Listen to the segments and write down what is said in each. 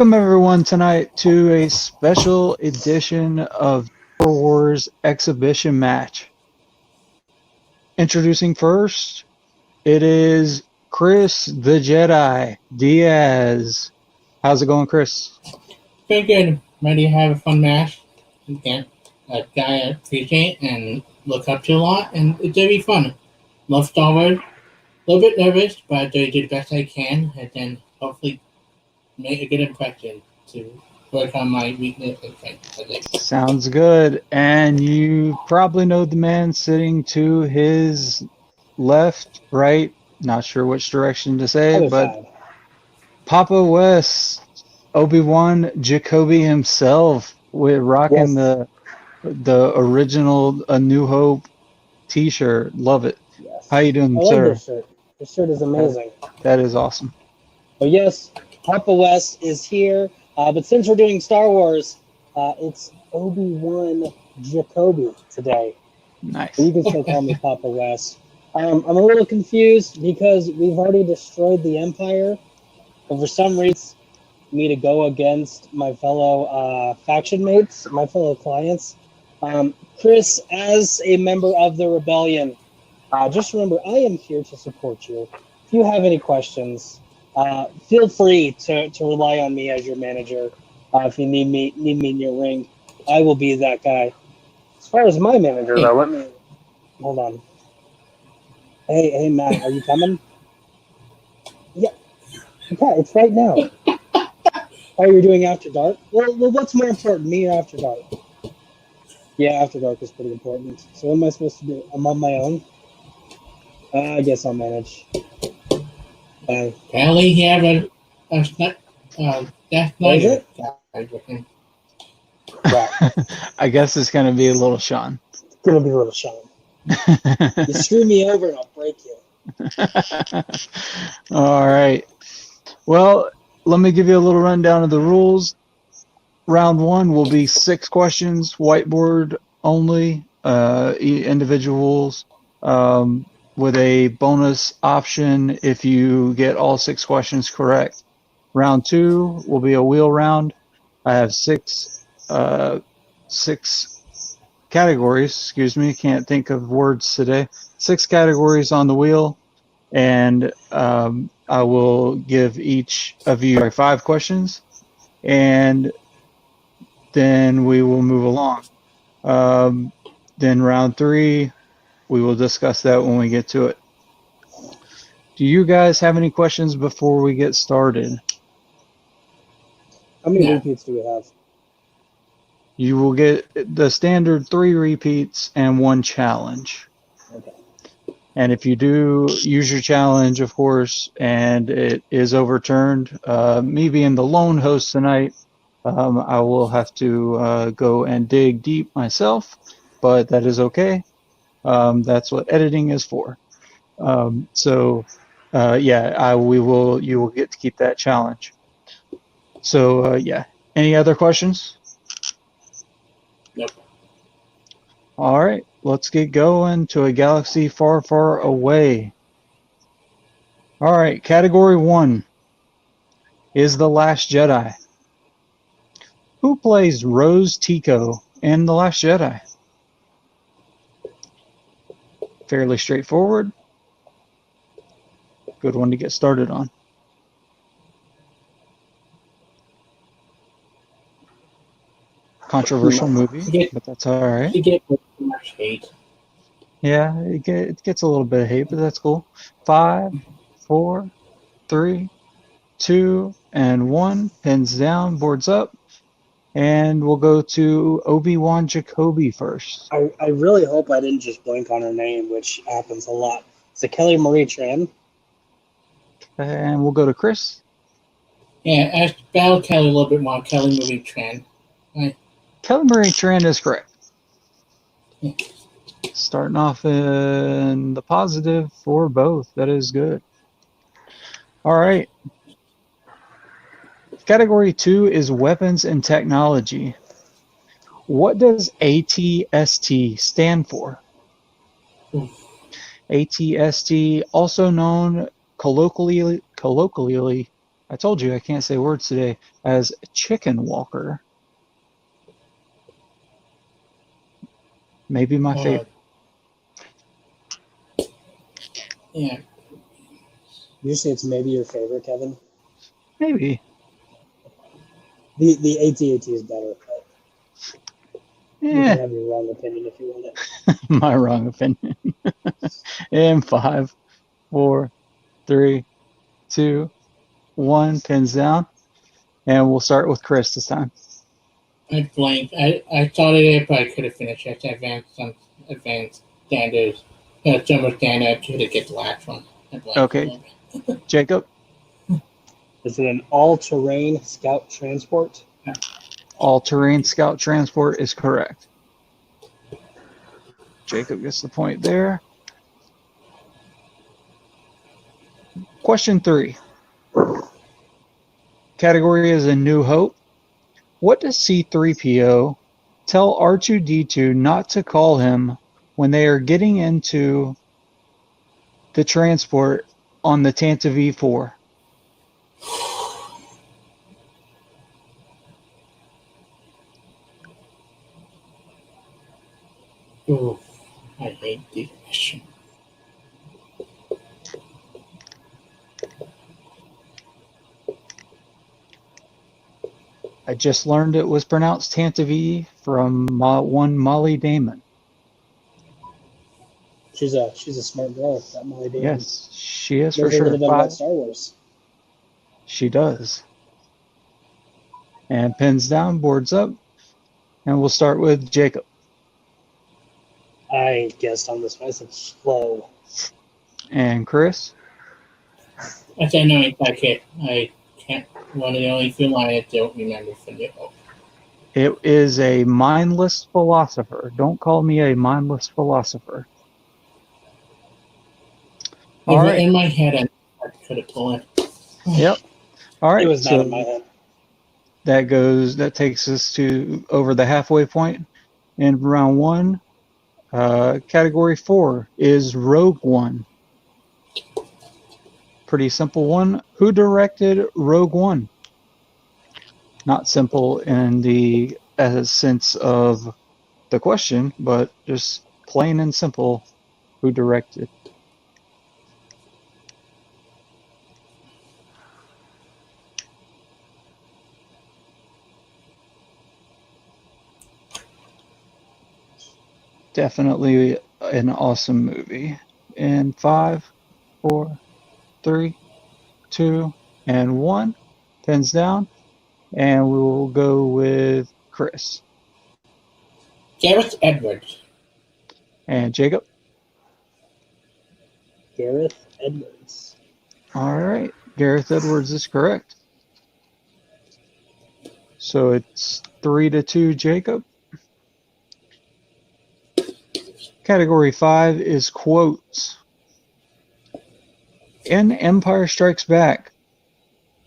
Welcome everyone tonight to a special edition of Star Wars exhibition match. Introducing first, it is Chris the Jedi Diaz. How's it going, Chris? Very good. Ready to have a fun match. Again, a guy I appreciate and look up to a lot, and it's gonna be fun. Love Star Wars. A little bit nervous, but I do the best I can, and then hopefully make a good impression to work on my weakness and strengths. I think. Sounds good. And you probably know the man sitting to his left, right, not sure which direction to say, Other but side. Papa West, Obi-Wan Jacoby himself, with rocking Yes. the original A New Hope t-shirt. Love it. Yes. How you doing, I love sir? this shirt. This shirt is amazing. That is awesome. But yes, Papa West is here. But since we're doing Star Wars, it's Obi-Wan Jacoby today. Nice. So you can still call me Papa West. I'm a little confused because we've already destroyed the Empire. But for some reason, me to go against my fellow faction mates, my fellow clients. Chris, as a member of the rebellion, just remember, I am here to support you. If you have any questions, feel free to rely on me as your manager. If you need me in your ring, I will be that guy. As far as my manager, though, let me hold on. Hey, Matt, are you coming? Yeah, okay, it's right now. Oh, you're doing After Dark? Well, what's more important, me or After Dark? Yeah, After Dark is pretty important. So what am I supposed to do? I'm on my own? I guess I'll manage. Bye. Apparently, he had a Death What is Knight it? guy with him. Right. I guess it's gonna be a little Sean. It's going to be a little Sean. You screw me over and I'll break you. All right. Well, let me give you a little rundown of the rules. Round one will be 6 questions, whiteboard only, individuals, with a bonus option if you get all 6 questions correct. Round 2 will be a wheel round. I have six categories. Excuse me, can't think of words today. 6 categories on the wheel, and I will give each of you 5 questions, and then we will move along. Then round 3, we will discuss that when we get to it. Do you guys have any questions before we get started? How many Yeah. repeats do we have? You will get the standard 3 repeats and 1 challenge. Okay. And if you do use your challenge, of course, and it is overturned, me being the lone host tonight, I will have to go and dig deep myself, but that is okay. That's what editing is for. You will get to keep that challenge. So, yeah. Any other questions? Yep. All right, let's get going to a galaxy far, far away. All right, category 1 is The Last Jedi. Who plays Rose Tico in The Last Jedi? Fairly straightforward. Good one to get started on. Controversial movie, but that's all right. You get too much hate. Yeah, it gets a little bit of hate, but that's cool. 5, 4, 3, 2, and 1. Pins down, boards up. And we'll go to Obi-Wan Jacoby first. I really hope I didn't just blank on her name, which happens a lot. Is it Kelly Marie Tran? And we'll go to Chris. Yeah, ask Battle Kelly a little bit more. Kelly Marie Tran. Kelly Marie Tran is correct. Yeah. Starting off in the positive for both. That is good. All right. Category 2 is weapons and technology. What does ATST stand for? ATST, also known colloquially I told you I can't say words today. As Chicken Walker. Maybe my favorite. Yeah. Usually it's maybe your favorite, Kevin. Maybe. The AT-AT is better. You can Yeah, have your wrong opinion if you want it. my wrong opinion. And 5, 4, 3, 2, 1. Pins down. And we'll start with Chris this time. I blanked. I started it, but I couldn't finish it. Advanced standards. Jumbo standard to get the last one. I blanked a Okay, little bit. Jacob. Is it an all-terrain scout transport? All-terrain scout transport is correct. Jacob gets the point there. Question 3. Category is A New Hope. What does C-3PO tell R2-D2 not to call him when they are getting into the transport on the Tantive 4? Ooh, I hate this question. I just learned it was pronounced Tantive from one Molly Damon. She's a smart girl, that Molly Damon. Yes, she is for Knows a sure. little bit about Star Wars. She does. And pins down, boards up, and we'll start with Jacob. I guessed on this one. I said slow. And Chris. I said no, it's okay. I can't. One of the only few lines I don't remember from the book. It is a mindless philosopher. Don't call me a mindless philosopher. All right. In my head, I could have pulled it. Yep. All right. It was not in my head. That takes us to over the halfway point in round 1. Category 4 is Rogue One. Pretty simple one. Who directed Rogue One? Not simple in the sense of the question, but just plain and simple. Who directed? Definitely an awesome movie. In 5, 4, 3, 2, and 1. Pins down. And we will go with Chris. Gareth Edwards. And Jacob. Gareth Edwards. All right. Gareth Edwards is correct. So it's 3-2, Jacob. Category 5 is quotes. In Empire Strikes Back,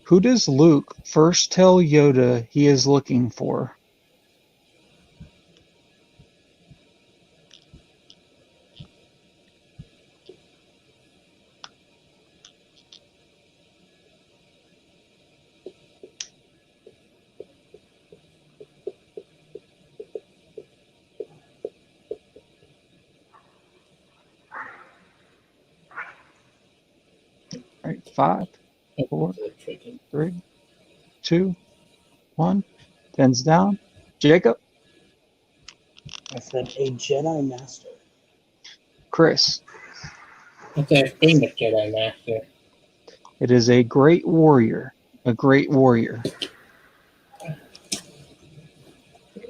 who does Luke first tell Yoda he is looking for? All right, 5, 4, 3, 2, 1. Pens down. Jacob. I said a Jedi Master. Chris. It's a famous Jedi Master. It is a great warrior. A great warrior.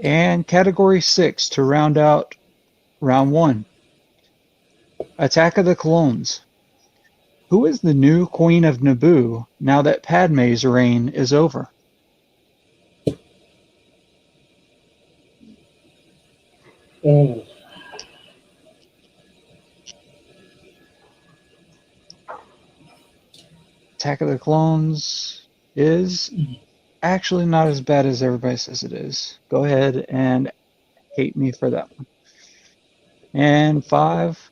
And category 6 to round out round 1. Attack of the Clones. Who is the new Queen of Naboo now that Padme's reign is over? Oh. Attack of the Clones is actually not as bad as everybody says it is. Go ahead and hate me for that one. And 5,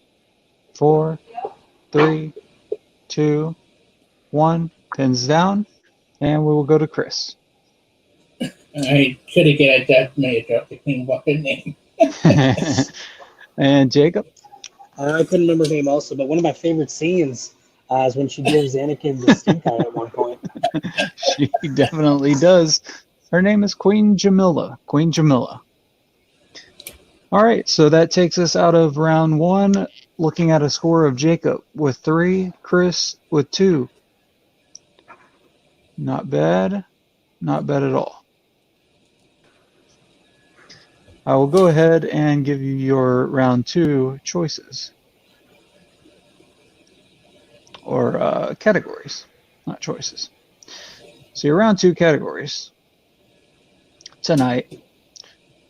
4, 3, 2, 1. Pins down. And we will go to Chris. I could have get that made up between what the name. And Jacob. I couldn't remember her name also, but one of my favorite scenes is when she gives Anakin the stink eye at one point. She definitely does. Her name is Queen Jamila. Queen Jamila. All right, so that takes us out of round one, looking at a score of Jacob with 3, Chris with 2. Not bad. Not bad at all. I will go ahead and give you your round 2 choices. Or categories, not choices. So your round 2 categories tonight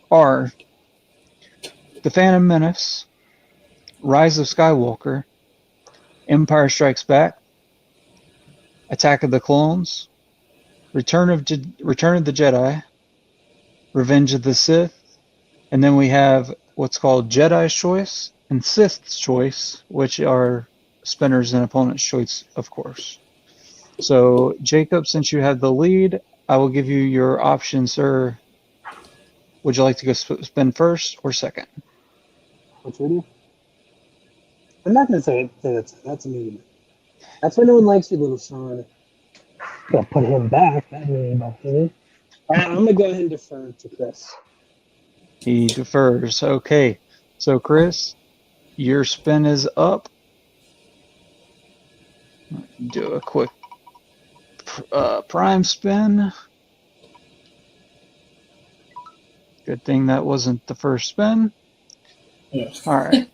are The Phantom Menace, Rise of Skywalker, Empire Strikes Back, Attack of the Clones, Return of the Jedi, Revenge of the Sith, and then we have what's called Jedi's Choice and Sith's Choice, which are spinner's and opponent's choice, of course. So, Jacob, since you have the lead, I will give you your option, sir. Would you like to go spin first or second? Which video? I'm not going to say that's a mean. That's why no one likes you, little Sean. Gotta put him back. That mean about him. All right, I'm going to go ahead and defer to Chris. He defers. Okay. So, Chris, your spin is up. Do a quick prime spin. Good thing that wasn't the first spin. Yes. All right.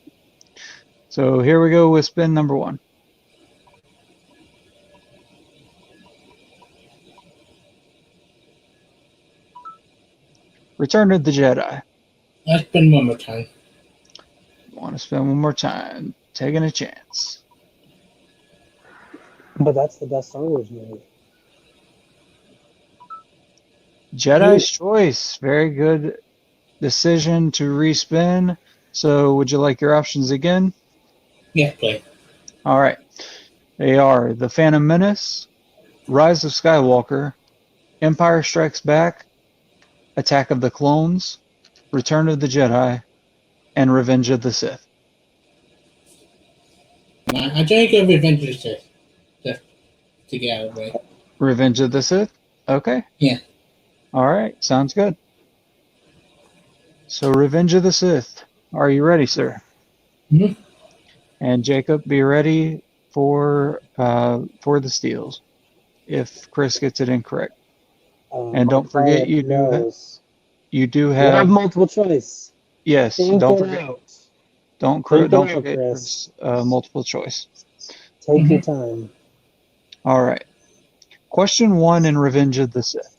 So here we go with spin number 1. Return of the Jedi. Let's spin one more time. Want to spin one more time. Taking a chance. But that's the best Star Wars movie. Jedi's Choice. Very good decision to respin. So would you like your options again? Yes, please. All right. They are The Phantom Menace, Rise of Skywalker, Empire Strikes Back, Attack of the Clones, Return of the Jedi, and Revenge of the Sith. I think of Revenge of the Sith. Just to get out of the way. Revenge of the Sith? Okay. Yeah. All right. Sounds good. So, Revenge of the Sith. Are you ready, sir? Mm-hmm. And Jacob, be ready for the steals if Chris gets it incorrect. And don't forget, you do have multiple choice. Yes. Don't forget. Don't forget Chris. multiple choice. Take your time. All right. Question 1 in Revenge of the Sith.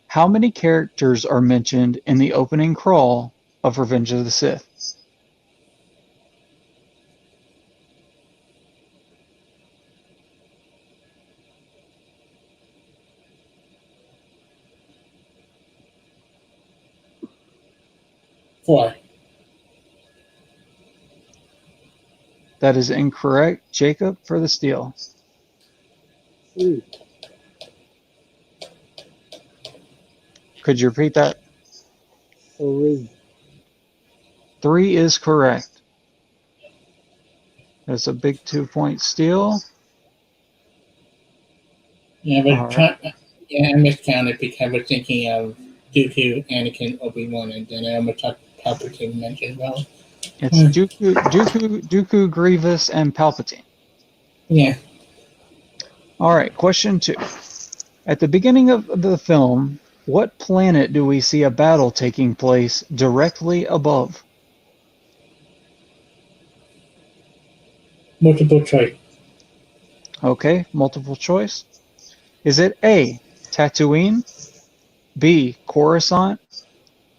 How many characters are mentioned in the opening crawl of Revenge of the Sith? Four. That is incorrect. Jacob for the steal. 3. Could you repeat that? 3. 3 is correct. That's a big 2-point steal. Yeah, but All right. I miscounted because I was thinking of Dooku, Anakin, Obi-Wan, and then I almost thought Palpatine mentioned well. It's Dooku, Grievous, and Palpatine. Yeah. All right, question 2. At the beginning of the film, what planet do we see a battle taking place directly above? Multiple choice. Okay, multiple choice. Is it A, Tatooine, B, Coruscant,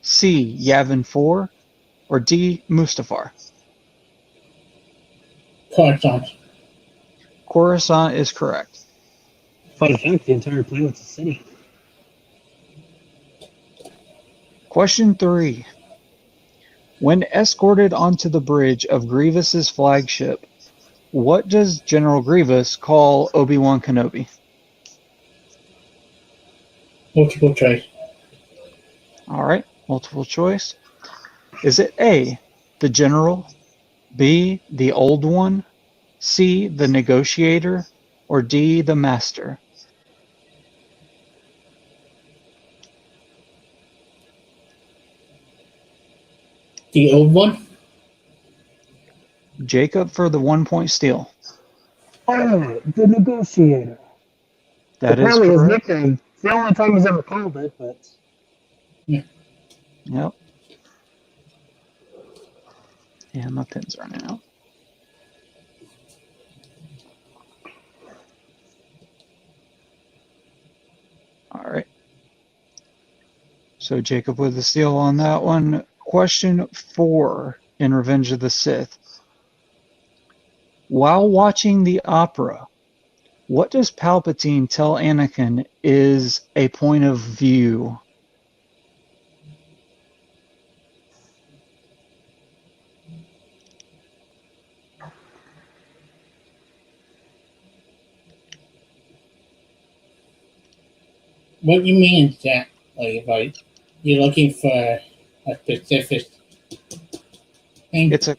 C, Yavin 4, or D, Mustafar? Coruscant. Coruscant is correct. Fun fact, the entire planet's a city. Question 3. When escorted onto the bridge of Grievous's flagship, what does General Grievous call Obi-Wan Kenobi? Multiple choice. All right, multiple choice. Is it A, the general, B, the old one, C, the negotiator, or D, the master? The old one? Jacob for the 1 point steal. Oh, the negotiator. That is Apparently his correct. nickname. It's the only time he's ever called it, but Yep. Yeah, my pen's running out. All right. So Jacob with the steal on that one. Question 4 in Revenge of the Sith. While watching the opera, what does Palpatine tell Anakin is a point of view? What you mean is that, like you're looking for a specific thing? It's a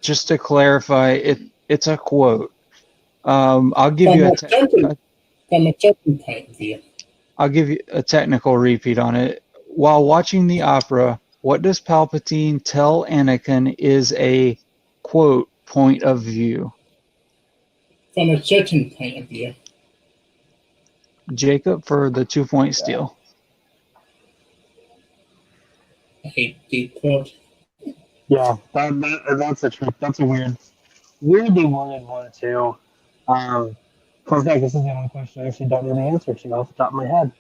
just to clarify, it's a quote. I'll give From you a certain point of view. I'll give you a technical repeat on it. While watching the opera, what does Palpatine tell Anakin is a quote point of view? From a certain point of view. Jacob for the 2 point steal. A deep quote. yeah, that's a trick. That's a weirdly worded one too. Fun fact: this is the only question I actually don't know the answer to off the top of my head.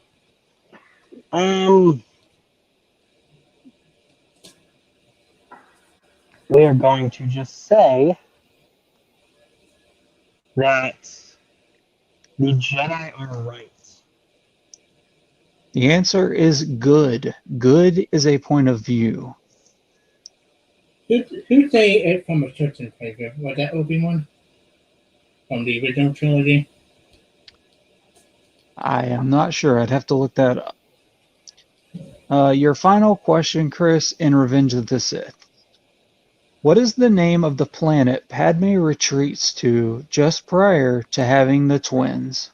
We are going to just say that the Jedi are right. The answer is good. Good is a point of view. Who say it from a certain point of view? Was that Obi-Wan? From the original trilogy? I am not sure. I'd have to look that up. Your final question, Chris, in Revenge of the Sith. What is the name of the planet Padme retreats to just prior to having the twins?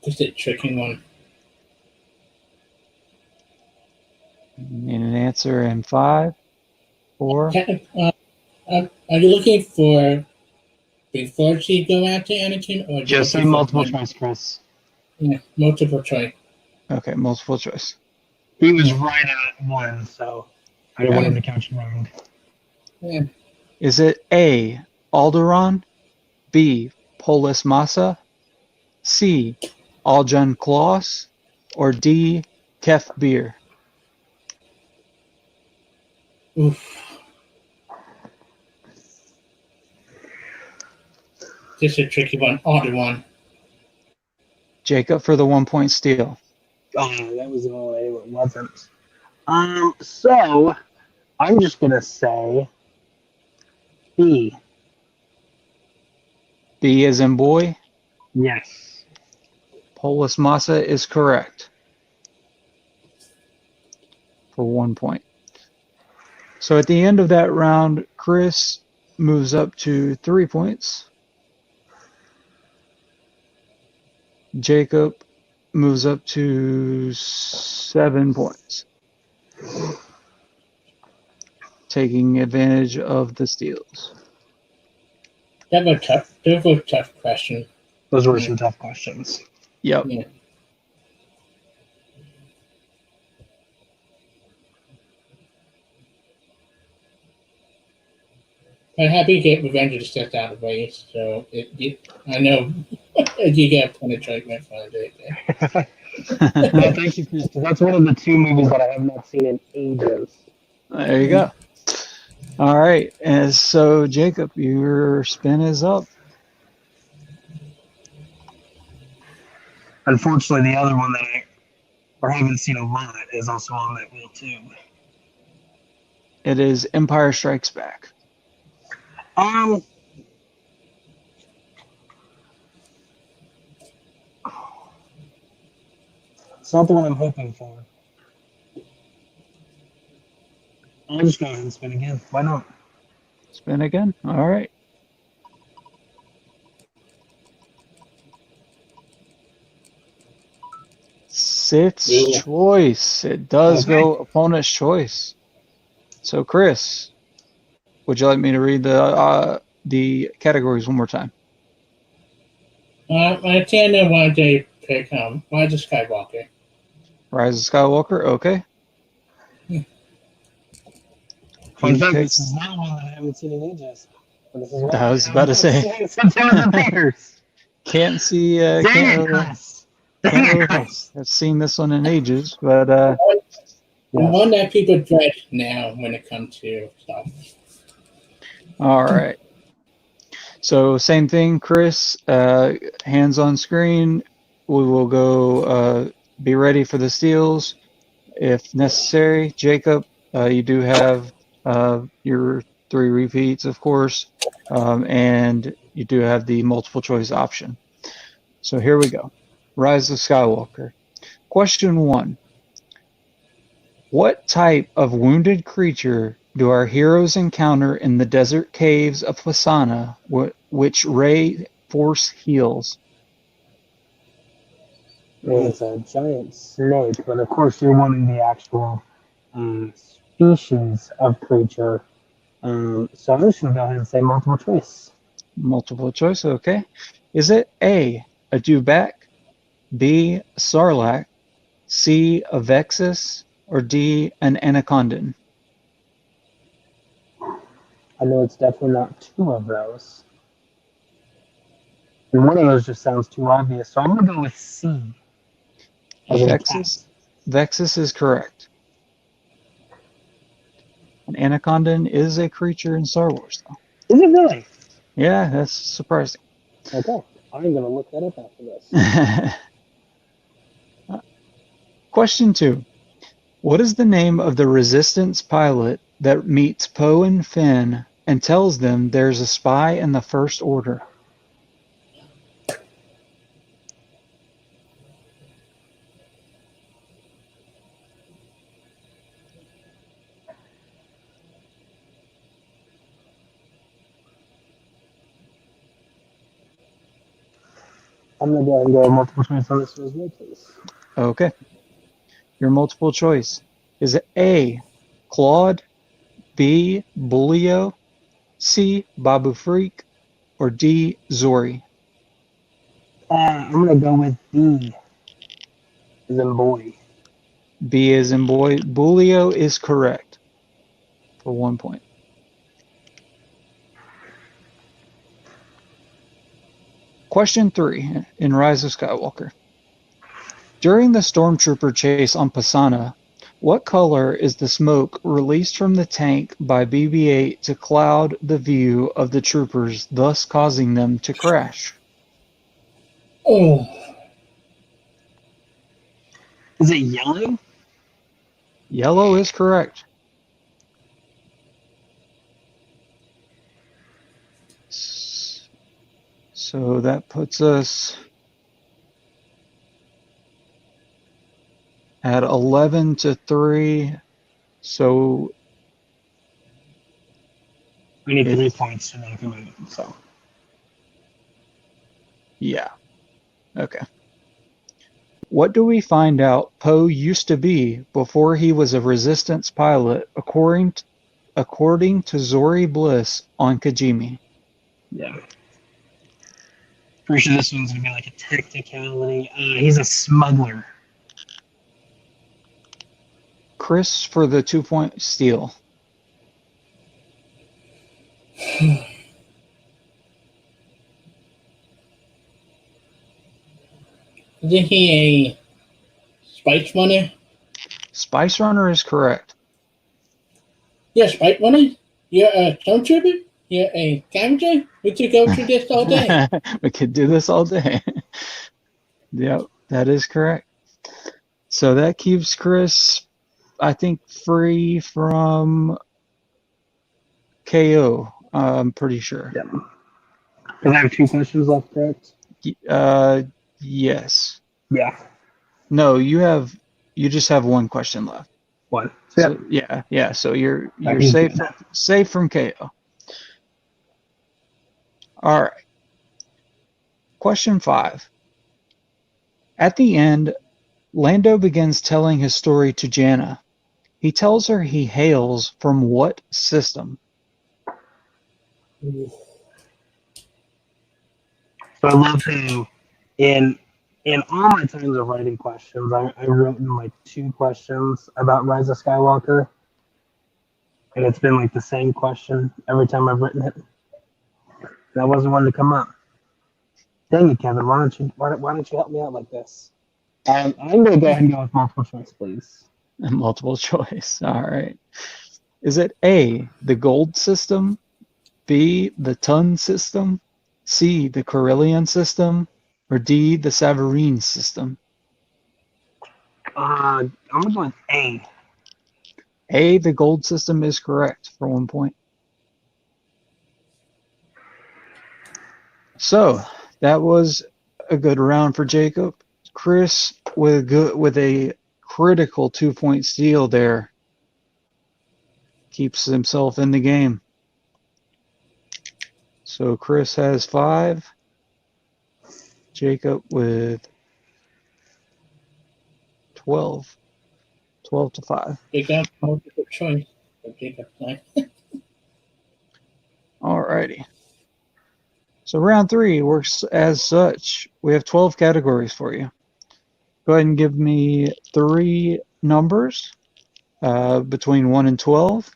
Just a tricky one. Need an answer in 5, 4. Are you looking for before she go after Anakin, or Just say multiple choice, Chris. Yeah, multiple choice. Okay, multiple choice. He was right at 1, so I don't want him to catch him wrong. Yeah. Is it A, Alderaan, B, Polis Massa, C, Aljan Kloss, or D, Kef Bir? Oof. Just a tricky one. Odd one. Jacob for the 1 point steal. Oh, that was the only way it wasn't. So I'm just gonna say B. B as in boy. Yes. Polis Massa is correct for 1 point. So at the end of that round, Chris moves up to 3 points. Jacob moves up to 7 points, taking advantage of the steals. That was a tough question. Those were some tough questions. Yep. Yeah. I'm happy to get Revenge of the Sith out of the way, so I know you get plenty of choice make fun of it. Well, thank you, Chris. That's one of the 2 movies that I have not seen in ages. There you go. All right. And so, Jacob, your spin is up. Unfortunately, the other one that or haven't seen a lot is also on that wheel too. It is Empire Strikes Back. It's not the one I'm hoping for. I'll just go ahead and spin again. Why not? Spin again. All right. Sith's Yeah. choice. It does Okay. go opponent's choice. So, Chris, would you like me to read the categories one more time? I think I know why they pick why the Skywalker. Rise of Skywalker. Okay. Fun He fact: picked. this is not one that I haven't seen in ages. But this is one I was that about to say. seen since I was in theaters. Can't see. Dang Can't it, really. Chris! Can't Dang really it, Chris! have seen this one in ages, but The Yes. one that people dread now when it comes to stuff. all right. So same thing, Chris. Hands on screen. We will go. Be ready for the steals if necessary. Jacob, you do have your 3 repeats, of course, and you do have the multiple choice option. So here we go. Rise of Skywalker. Question 1. What type of wounded creature do our heroes encounter in the desert caves of Fasana, which Ray Force heals? It's a giant snake, but of course you're wanting the actual species of creature. So I'm just going to go ahead and say multiple choice. Multiple choice, okay. Is it A, a Dewback, B, a Sarlacc, C, a Vexus, or D, an Anacondan? I know it's definitely not 2 of those. And one of those just sounds too obvious, so I'm going to go with C. As in Vexus? Vexus is correct. An Anacondan is a creature in Star Wars, though. Is it really? Yeah, that's surprising. Okay. I'm going to look that up after this. Question 2. What is the name of the Resistance pilot that meets Poe and Finn and tells them there's a spy in the First Order? I'm going to go ahead and go multiple choice on this as well, please. Okay. Your multiple choice. Is it A, Claude, B, Bulio, C, Babu Freak, or D, Zori? I'm going to go with B, as in boy. B as in boy. Bulio is correct for 1 point. Question 3 in Rise of Skywalker. During the stormtrooper chase on Pasana, what color is the smoke released from the tank by BB-8 to cloud the view of the troopers, thus causing them to crash? Oh, Is it yellow? Yellow is correct. So that puts us at 11-3. So We need 3 points to make a move, so. yeah. Okay. What do we find out Poe used to be before he was a Resistance pilot, according to Zori Bliss on Kijimi? Yeah. Pretty sure this one's going to be like a technicality. He's a smuggler. Chris for the 2-point steal. isn't he a spice runner? Spice Runner is correct. Yeah, spice runner? You're a stormtrooper? You're a scavenger? We could go through this all day. We could do this all day. Yep, that is correct. So that keeps Chris, I think, free from KO. I'm pretty sure. Yeah. Because I have 2 questions left, correct? Uh, yes. Yeah. No, you just have one question left. 1. So yeah. So you're He's safe good. from KO. All right. Question 5. At the end, Lando begins telling his story to Janna. He tells her he hails from what system? So I love how in all my times of writing questions, I wrote in like 2 questions about Rise of Skywalker, and it's been like the same question every time I've written it. That wasn't one to come up. Dang it, Kevin! Why don't you help me out like this? I'm gonna go ahead and go with multiple choice, please. Multiple choice. All right. Is it A, the gold system, B, the ton system, C, the Corellian system, or D, the Savarine system? I'm gonna go with A. A, the gold system is correct for 1 point. So that was a good round for Jacob. Chris with a critical 2 point steal there keeps himself in the game. So Chris has 5. Jacob with 12. 12 to 5. They got multiple choice. But Jacob, like, Alrighty. So round 3 works as such. We have 12 categories for you. Go ahead and give me 3 numbers between 1 and 12,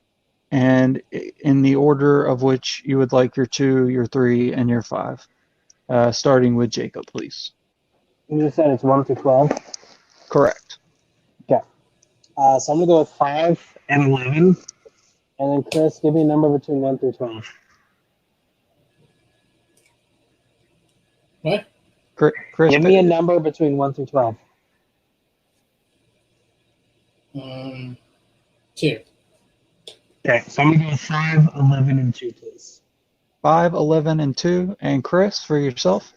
and in the order of which you would like your 2, your 3, and your 5. Starting with Jacob, please. You just said it's 1 through 12. Correct. Okay. So I'm gonna go with 5 and 11, and then Chris, give me a number between 1 through 12. what? Chris, Give me a number between 1 through 12. 2. Okay, so I'm gonna go with 5, 11, and 2, please. 5, 11, and 2. And Chris, for yourself?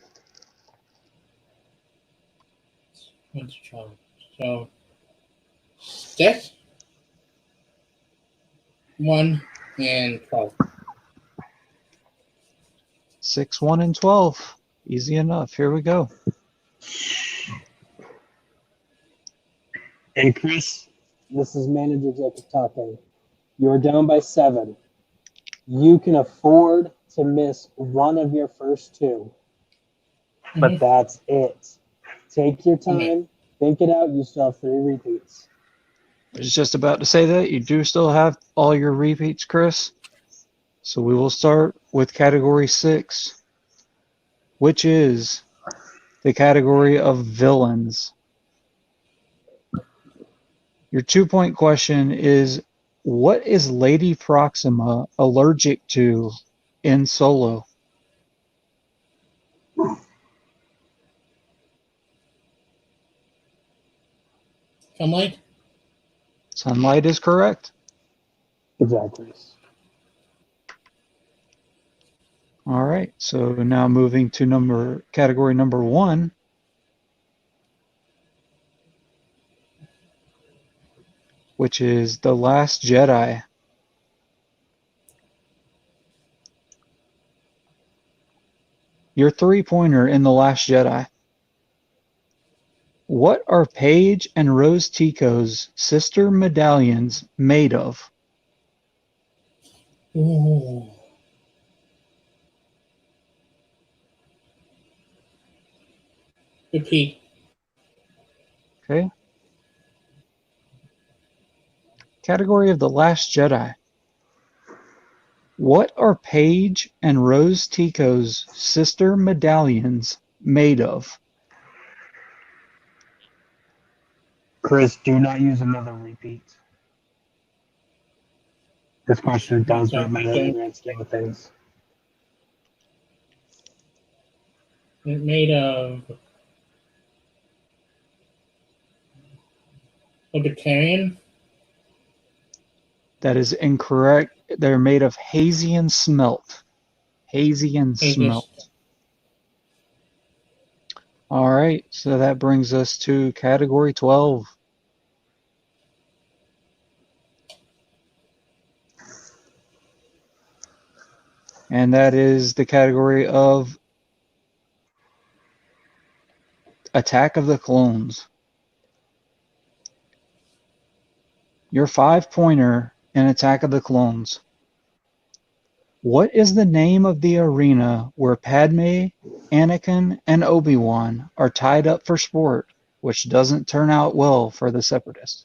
1 to 12. So 6, 1, and 12. 6, 1, and 12. Easy enough. Here we go. And Chris, this is Manager Jacob talking. You're down by 7. You can afford to miss one of your first 2, but that's it. Take your time, think it out. You still have 3 repeats. I was just about to say that. You do still have all your repeats, Chris. So we will start with category 6, which is the category of villains. Your 2 point question is, what is Lady Proxima allergic to in Solo? Sunlight? Sunlight is correct. Good job, Chris. All right, so now moving to category number 1, which is The Last Jedi. Your 3-pointer in The Last Jedi. What are Paige and Rose Tico's sister medallions made of? Ooh. Repeat. Okay. Category of The Last Jedi. What are Paige and Rose Tico's sister medallions made of? Chris, do not use another repeat. This question does not matter in the grand scheme of things. Made of Libertarian. That is incorrect. They're made of Hazian smelt. Hazian They smelt. just All right, so that brings us to category 12. And that is the category of Attack of the Clones. Your 5-pointer in Attack of the Clones. What is the name of the arena where Padme, Anakin, and Obi-Wan are tied up for sport, which doesn't turn out well for the Separatists?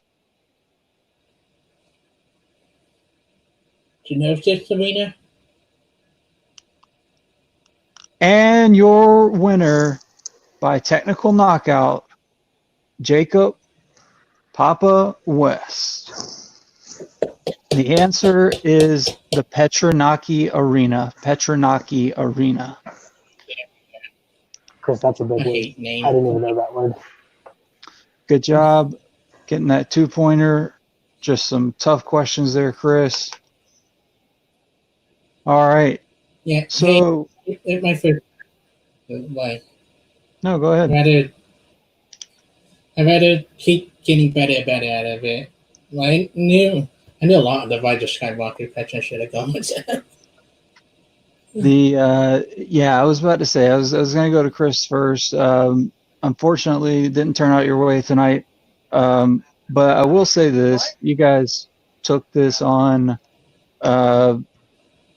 Geonosis Arena. And your winner by technical knockout, Jacob Papa West. The answer is the Petronaki Arena. Petronaki Arena. Chris, that's a I big word. hate names. I didn't even know that word. Good job getting that 2-pointer. Just some tough questions there, Chris. All right. Yeah. So, Hey, it's my first. Like, no, go ahead. I'd rather keep getting better and better out of it. Like, I knew a lot of the Rise of Skywalker patch I should have gone with. Yeah, I was about to say I was going to go to Chris first. Unfortunately, it didn't turn out your way tonight. But I will say this: you guys took this on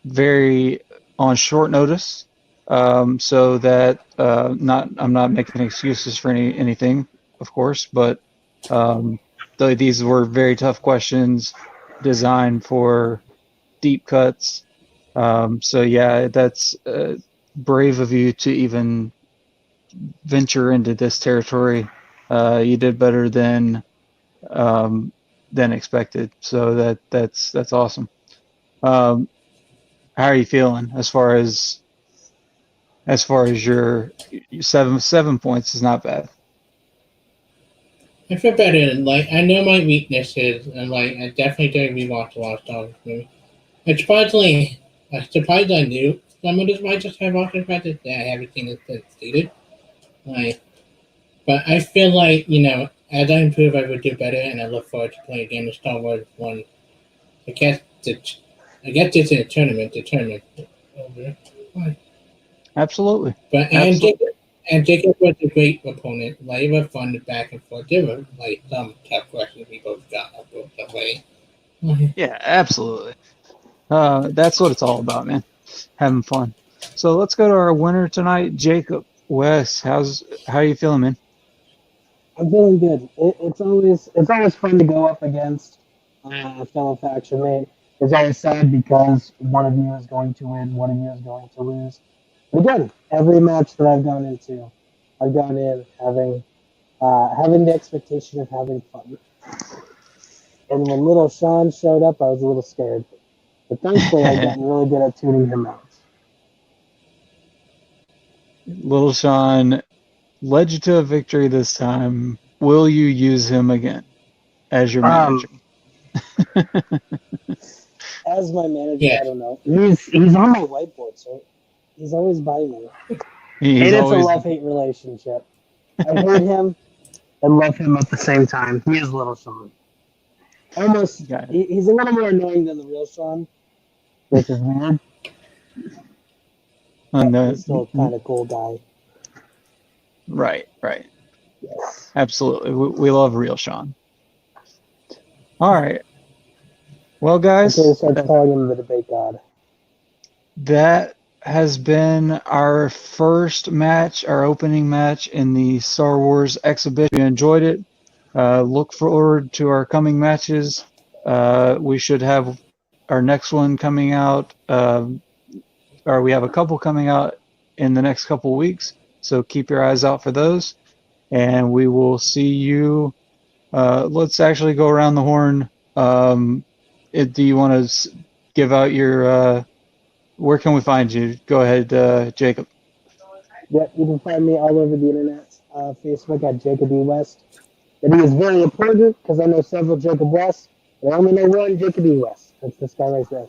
very on short notice, so that I'm not making excuses for anything, of course, but these were very tough questions designed for deep cuts. So yeah, that's brave of you to even venture into this territory. You did better than expected. So that's awesome. How are you feeling as far as your 7 points is not bad. I feel better. Like, I know my weaknesses, and like, I definitely don't rewatch a lot of Star Wars movies. I'm surprised I knew some of this Rise of Skywalker patches that I haven't seen it stated. Like, but I feel like, as I improve, I would do better, and I look forward to playing a game of Star Wars one. I guess I guess it's in a tournament. The tournament over. Absolutely. But Absolutely. Jacob was a great opponent. Like, it was fun to back and forth. There were like some tough questions we both got both that way. Yeah, absolutely. That's what it's all about, man. Having fun. So let's go to our winner tonight, Jacob West. How are you feeling, man? I'm feeling good. It's always fun to go up against a fellow faction mate. It's always sad because one of you is going to win, one of you is going to lose. But again, every match that I've gone into, I've gone in having the expectation of having fun. And when little Sean showed up, I was a little scared. But thankfully, I've gotten really good at tuning him out. Little Sean led you to a victory this time. Will you use him again as your manager? As my manager, Yeah. I don't know. He's on my whiteboard, so he's always by me. He's And it's always a love-hate relationship. I hate him and love him at the same time. He is Little Sean. Almost, he's a little more annoying than the real Sean, which is weird. But he's still a kind of cool guy. Right. Yes. Absolutely. We love real Sean. All right. Well, guys, Until he starts calling him the debate god. That has been our first match, our opening match in the Star Wars exhibition. We enjoyed it. Look forward to our coming matches. We should have our next one coming out, or we have a couple coming out in the next couple of weeks. So keep your eyes out for those. And we will see you. Let's actually go around the horn. Do you want to give out your where can we find you? Go ahead, Jacob. Yep, you can find me all over the internet. Facebook at Jacob E. West. that he is very important because I know several Jacob West, but I only know one Jacob E. West. That's this guy right there.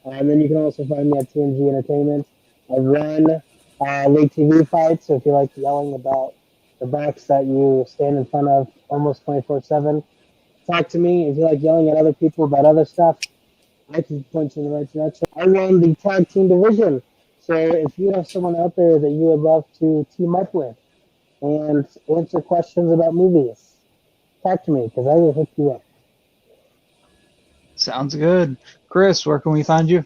And then you can also find me at TNG Entertainment. I run late TV fights, so if you like yelling about the backs that you stand in front of almost 24/7, talk to me. If you like yelling at other people about other stuff, I can point you in the right direction. I run the tag team division, so if you have someone out there that you would love to team up with and answer questions about movies, talk to me because I will hook you up. Sounds good. Chris, where can we find you?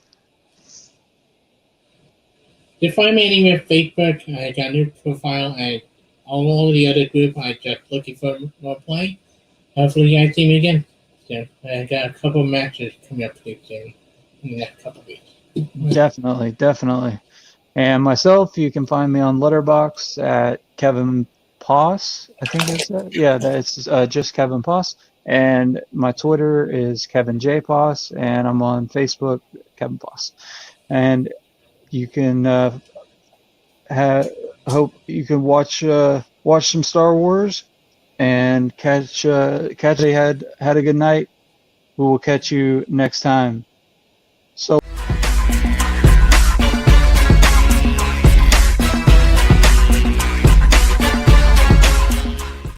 If I'm meeting with Facebook, I got a new profile, and all the other group, I just looking for more play. Hopefully, you guys see me again. So I got a couple matches coming up pretty soon in the next couple weeks. Definitely, definitely. And myself, you can find me on Letterbox at Kevin Poss. I think that's it. Yeah, that's just Kevin Poss. And my Twitter is Kevin J Poss, and I'm on Facebook, Kevin Poss. And you can hope you can watch some Star Wars and catch. Had a good night. We will catch you next time. So.